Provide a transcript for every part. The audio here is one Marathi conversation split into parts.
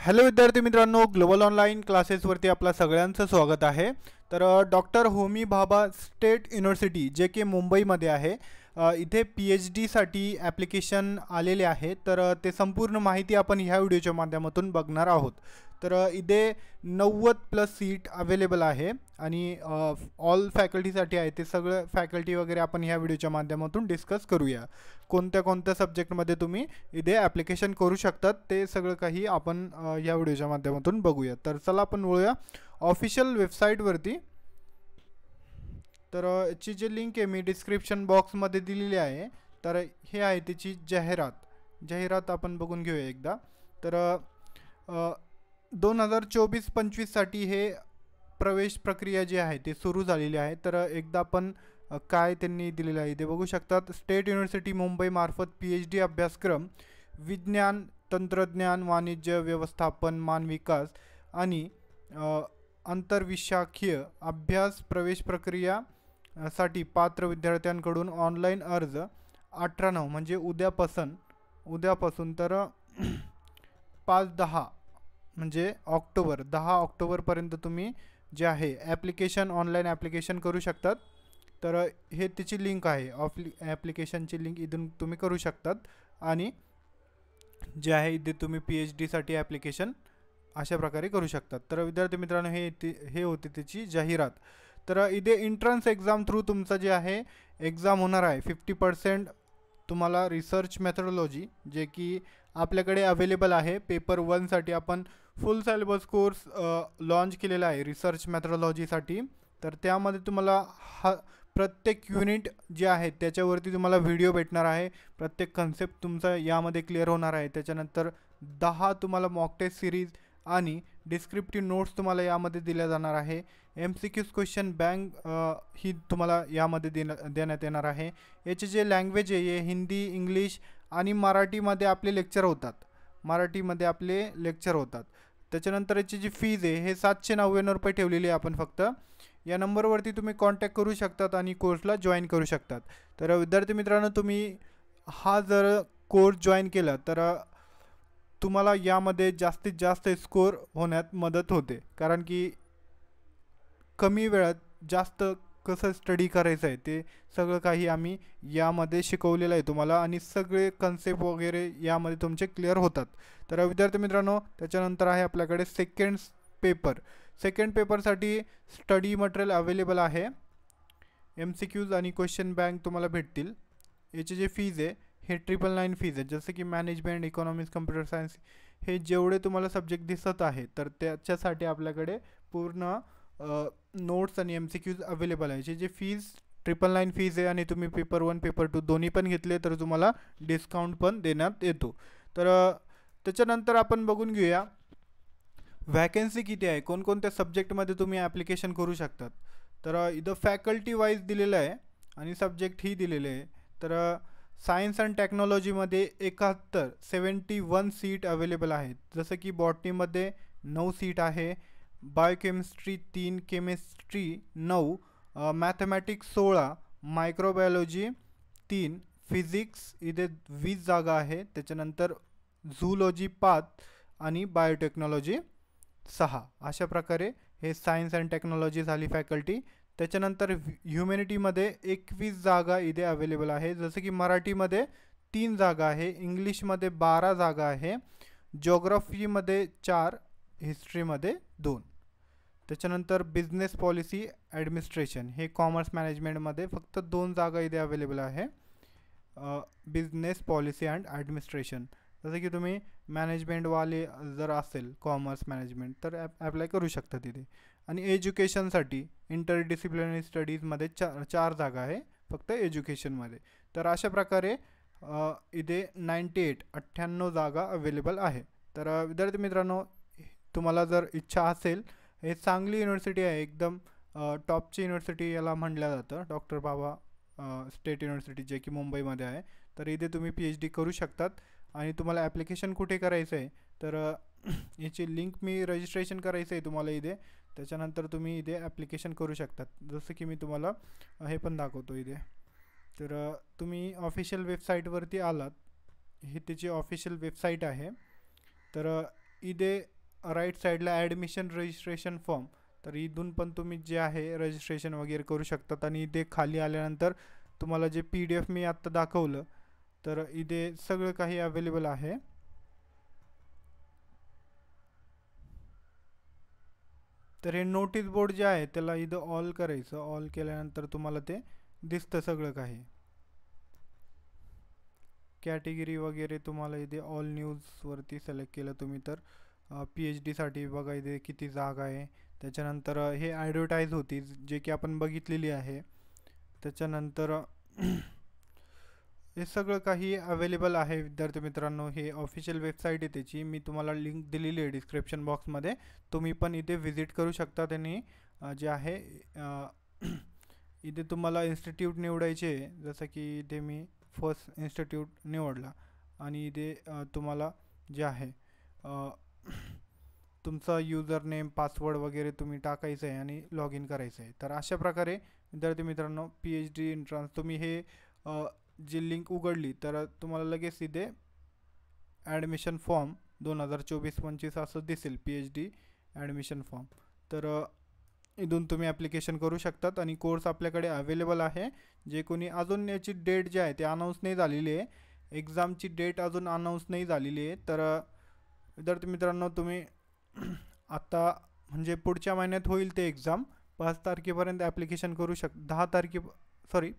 हॅलो विद्यार्थी मित्रांनो, ग्लोबल ऑनलाईन क्लासेसवरती आपलं सगळ्यांचं स्वागत आहे. तर doctor Homi Bhabha state university जे की मुंबईमध्ये आहे, इथे PhDसाठी ॲप्लिकेशन आलेले आहे. तर ते संपूर्ण माहिती आपण ह्या व्हिडिओच्या माध्यमातून बघणार आहोत. तर इथे 90+ सीट अवेलेबल आहे आणि ऑल फॅकल्टीसाठी आहे. ते सगळं फॅकल्टी वगैरे आपण ह्या व्हिडिओच्या माध्यमातून डिस्कस करूया. कोणत्या कोणत्या सब्जेक्टमध्ये तुम्ही इथे ॲप्लिकेशन करू शकतात ते सगळं काही आपण या व्हिडिओच्या माध्यमातून बघूया. तर चला आपण वळूया ऑफिशियल वेबसाईटवरती. तर याची जी लिंक आहे मी डिस्क्रिप्शन बॉक्समध्ये दिलेली आहे. तर हे आहे त्याची जाहिरात आपण बघून घेऊया एकदा. तर 2024-25साठी हे प्रवेश प्रक्रिया जी आहे ती सुरू झालेली आहे. तर एकदा आपण काय त्यांनी दिलेलं आहे ते बघू शकतात. स्टेट युनिव्हर्सिटी मुंबई मार्फत PhD अभ्यासक्रम विज्ञान, तंत्रज्ञान, वाणिज्य, व्यवस्थापन, मानविकास आणि आंतरविशाखीय अभ्यास प्रवेश प्रक्रिया साठी पात्र विद्यार्थ्यांकडून ऑनलाईन अर्ज 18/9 म्हणजे उद्यापासून तर 5-10 म्हणजे 10 ऑक्टोबरपर्यंत तुम्ही जे आहे ॲप्लिकेशन ऑनलाईन ॲप्लिकेशन करू शकतात. तर हे त्याची लिंक आहे, ॲप्लिकेशनची लिंक इथून तुम्ही करू शकतात आणि जे आहे इथे तुम्ही PhDसाठी ॲप्लिकेशन अशा प्रकारे करू शकतात. तर विद्यार्थी मित्रांनो हे होती त्याची जाहिरात. तर इथे एंट्रन्स एक्झाम थ्रू तुमचं जे आहे एक्झाम होणार आहे. 50% तुम्हाला रिसर्च मेथडॉलॉजी जे की आपल्याकडे अवेलेबल आहे. पेपर 1साठी आपण फुल सिलेबस कोर्स लॉन्च केलेला आहे रिसर्च मेथडॉलॉजीसाठी. तर त्यामध्ये तुम्हाला प्रत्येक युनिट जे आहे त्याच्यावरती तुम्हाला व्हिडिओ भेटणार आहे. प्रत्येक कन्सेप्ट तुमचा यामध्ये क्लिअर होणार आहे. त्याच्यानंतर 10 तुम्हाला मॉक टेस्ट सिरीज आणि डिस्क्रिप्टिव्ह नोट्स तुम्हाला यामध्ये दिल्या जाणार आहे. MCQs क्वेश्चन बँक ही तुम्हाला यामध्ये देण्यात येणार आहे. याचे जे लँग्वेज आहे हे हिंदी, इंग्लिश आणि मराठीमध्ये आपले लेक्चर होतात. त्याच्यानंतर याची जी फीज आहे हे 799 रुपये ठेवलेली आहे आपण फक्त. या नंबरवरती तुम्ही कॉन्टॅक्ट करू शकतात आणि कोर्सला जॉईन करू शकतात. तर विद्यार्थी मित्रांनो, तुम्ही हा जर कोर्स जॉईन केला तर तुम्हाला यामध्ये जास्तीत जास्त स्कोर होण्यात मदत होते. कारण की कमी वेळात जास्त कसं स्टडी करायचं आहे ते सगळं काही आम्ही यामध्ये शिकवलेलं आहे तुम्हाला आणि सगळे कन्सेप्ट वगैरे यामध्ये तुमचे क्लिअर होतात. तर विद्यार्थी मित्रांनो, त्याच्यानंतर आहे आपल्याकडे सेकंड पेपरसाठी स्टडी मटेरियल अवेलेबल आहे. MCQs आणि क्वेश्चन बँक तुम्हाला भेटतील. याची जी फीज आहे हे 999 फीज आहे. जसं की मॅनेजमेंट, इकॉनॉमिक्स, कम्प्युटर सायन्स हे जेवढे तुम्हाला सब्जेक्ट दिसत आहे तर त्याच्यासाठी आपल्याकडे पूर्ण नोट्स आणि MCQs अवेलेबल आहे. याची जी फीज 999 फीज आहे आणि तुम्ही पेपर 1 पेपर 2 दोन्ही पण घेतले तर तुम्हाला डिस्काउंट पण देण्यात येतो. तर त्याच्यानंतर आपण बघून घेऊया वॅकन्सी किती आहे, कोणकोणत्या सब्जेक्टमध्ये तुम्ही ॲप्लिकेशन करू शकतात. तर इथं फॅकल्टी वाईज दिलेलं आहे आणि सब्जेक्ट ही दिलेले आहे. तर सायन्स अँड टेक्नॉलॉजीमध्ये 71 सीट अवेलेबल आहेत. जसं की बॉटनीमध्ये 9 सीट आहे, biochemistry 3, chemistry 9, mathematics 16, microbiology 3, physics इथे 20 जागा आहे. त्याच्यानंतर झूलॉजी 5 आणि बायोटेक्नॉलॉजी 6. अशा प्रकारे हे सायन्स अँड टेक्नॉलॉजी झाली फॅकल्टी. त्याच्यानंतर ह्युमॅनिटीमध्ये 21 जागा इथे अवेलेबल आहे. जसं की मराठीमध्ये 3 जागा आहे, इंग्लिशमध्ये 12 जागा आहे, जिओग्राफीमध्ये 4, हिस्ट्रीमध्ये 2. त्याच्यानंतर बिझनेस पॉलिसी ॲडमिनिस्ट्रेशन हे कॉमर्स मॅनेजमेंटमध्ये फक्त 2 जागा इथे अवेलेबल आहे. बिझनेस पॉलिसी अँड ॲडमिनिस्ट्रेशन जसं की तुम्ही मॅनेजमेंटवाले जर असेल कॉमर्स मॅनेजमेंट तर ॲप्लाय करू शकता तिथे. आणि एज्युकेशनसाठी इंटरडिसिप्लिनरी स्टडीजमध्ये 4 जागा आहे फक्त एज्युकेशनमध्ये. तर अशा प्रकारे इथे 98 जागा अवेलेबल आहे. तर विद्यार्थी मित्रांनो, तुम्हाला जर इच्छा असेल, हे चांगली युनिव्हर्सिटी आहे, एकदम टॉपची युनिव्हर्सिटी याला म्हटलं जातं, डॉक्टर बाबा स्टेट युनिव्हर्सिटी जे की मुंबईमध्ये आहे. तर इथे तुम्ही PhD करू शकतात. आणि तुम्हाला ॲप्लिकेशन कुठे करायचं आहे तर याची लिंक मी रजिस्ट्रेशन करायचं आहे तुम्हाला इथे. त्याच्यानंतर तुम्ही इथे ॲप्लिकेशन करू शकतात. जसं की मी तुम्हाला हे पण दाखवतो इथे. तर तुम्ही ऑफिशियल वेबसाईटवरती आलात, ही त्याची ऑफिशियल वेबसाईट आहे. तर इथे राईट साईडला ॲडमिशन रजिस्ट्रेशन फॉर्म, तर इथून पण तुम्ही जे आहे रजिस्ट्रेशन वगैरे करू शकतात. आणि इथे खाली आल्यानंतर तुम्हाला जे PDF मी आत्ता दाखवलं, तर इथे सगळं काही अवेलेबल आहे. तर हे नोटीस बोर्ड जे आहे त्याला इथं ऑल करायचं. ऑल केल्यानंतर तुम्हाला ते दिसतं सगळं काही. कॅटेगरी वगैरे तुम्हाला इथे ऑल न्यूजवरती सिलेक्ट केलं तुम्ही तर PhD साठी बघा इथे किती जागा आहे. त्याच्यानंतर हे ॲडव्हर्टाईज होती जे की आपण बघितलेली आहे. त्याच्यानंतर हे सगळं काही अवेलेबल आहे विद्यार्थी मित्रांनो. हे ऑफिशियल वेबसाईट आहे त्याची, मी तुम्हाला लिंक दिलेली आहे डिस्क्रिप्शन बॉक्समध्ये. तुम्ही पण इथे व्हिजिट करू शकता. त्यांनी जे आहे इथे तुम्हाला इन्स्टिट्यूट निवडायचे, जसं की इथे मी फर्स्ट इन्स्टिट्यूट निवडला आणि इथे तुम्हाला जे आहे तुमचा युजर नेम पासवर्ड वगैरे तुम्ही टाकायचं आहे आणि लॉग इन करायचं आहे. तर अशा प्रकारे विद्यार्थी मित्रांनो PhD एंट्रन्स तुम्ही हे जी लिंक उघडली तर तुम्हाला लगेच इथे ॲडमिशन फॉर्म 2024-25 असं दिसेल PhD ॲडमिशन फॉर्म. तर इथून तुम्ही ॲप्लिकेशन करू शकतात आणि कोर्स आपल्याकडे अवेलेबल आहे. जे कोणी अजून याची डेट जी आहे ती अनाऊन्स नाही झालेली आहे, एक्झामची डेट अजून अनाऊन्स नाही झालेली आहे. तर विद्यार्थी मित्रांनो तुम्ही आता म्हणजे पुढच्या महिन्यात होईल ते एक्झाम. 5 तारखेपर्यंत ॲप्लिकेशन करू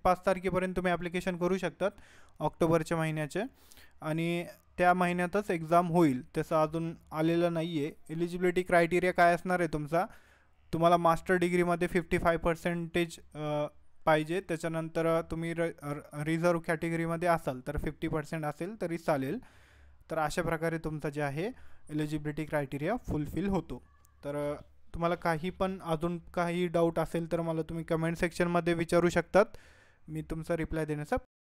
5 तारखेपर्यंत तुम्ही ॲप्लिकेशन करू शकतात ऑक्टोबरच्या महिन्याचे. आणि त्या महिन्यातच एक्झाम होईल, तसं अजून आलेलं नाही आहे. एलिजिबिलिटी क्रायटेरिया काय असणार आहे तुमचा, तुम्हाला मास्टर डिग्रीमध्ये 55% पाहिजे. त्याच्यानंतर तुम्ही रिझर्व कॅटेगरीमध्ये असाल तर 50% असेल तरी चालेल. तर अशा प्रकारे तुमचं जे आहे एलिजिबिलिटी क्रायटेरिया फुलफिल होतो. तर तुम्हाला काही पण अजून काही डाऊट असेल तर मला तुम्ही कमेंट सेक्शनमध्ये विचारू शकतात. मी तुमचा रिप्लाय देण्याचा